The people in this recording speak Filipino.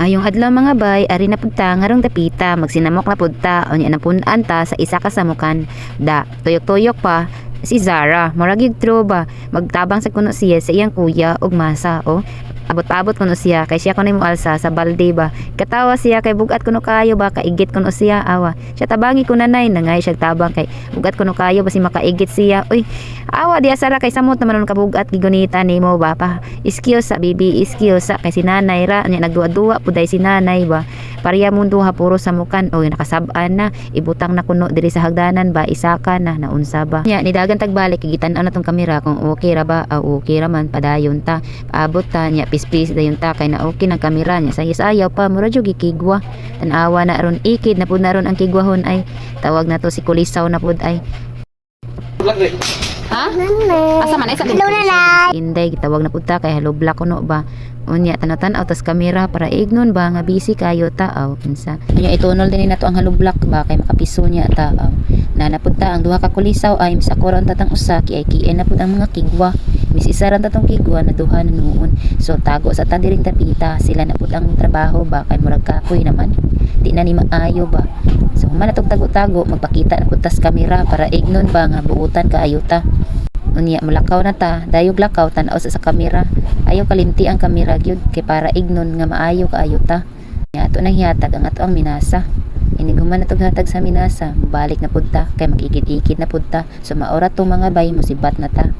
Maayong adlaw mga bay, ari na pud ta ngarong dapita, magsinamok na pud ta, unya na punan ta sa isa ka samukan. Da, tuyok-tuyok pa si Zara, murag yung true ba, magtabang sa kuno siya sa iyang kuya og masa, oh. Abot-abot kuno siya kay siya kuno mo alsa sa balde ba. Katawa siya kay bugat kuno kayo ba, kaigit kuno siya awa. Siya tabangi ko nanay nangay siya tabang kay bugat kuno kayo basi makaigit siya. Uy, awa diya sara kay samot naman ka bugat gigunita nimo ba pa. Excuse sa bibi, excuse sa kay si nanay ra nya nagduwa-duwa puday si nanay ba. Pareha mo duha puro samukan. Oy nakasab-an na ibutang na kuno diri sa hagdanan ba isaka na naunsa ba. Nya nidagan tagbalik gitan-an na tong kamera kung okay ra ba. Okay ra man padayon ta. Paabot ta nya pispis dayon ta kay na okay ng kamera nya sayaw pa mura jud gikigwa tan-awa na ron ikid na pud na ron ang kigwahon ay tawag na to si Kulisaw na pud ay ha asa man ay sa Inday gitawag na pud ta kay hello black kuno ba unya tanatan autos kamera para ignon ba nga busy kayo taaw kinsa unya itunol din nato ang hello black ba kay makapiso niya taaw nanapud ta ang duha ka Kulisaw ay misakoron tatang usa kay na pud ang mga kigwa misisaran tatong kigwa na duha na noon so tago sa ta diring tapita sila na pud ang trabaho ba kay murag kapoy naman di na ni maayo ba so man atong tago-tago magpakita na pud tas kamera para ignon ba nga buutan kaayo ta unya mulakaw na ta dayog lakaw tan-aw sa kamera ayaw kalimti ang kamera gyud kay para ignon nga maayo kaayo ta nya ato nang hihatag ang ato ang minasa iniguman na hatag sa minasa balik na pud ta kay makikit-ikit na pud ta so maura to mga bay musibat na ta.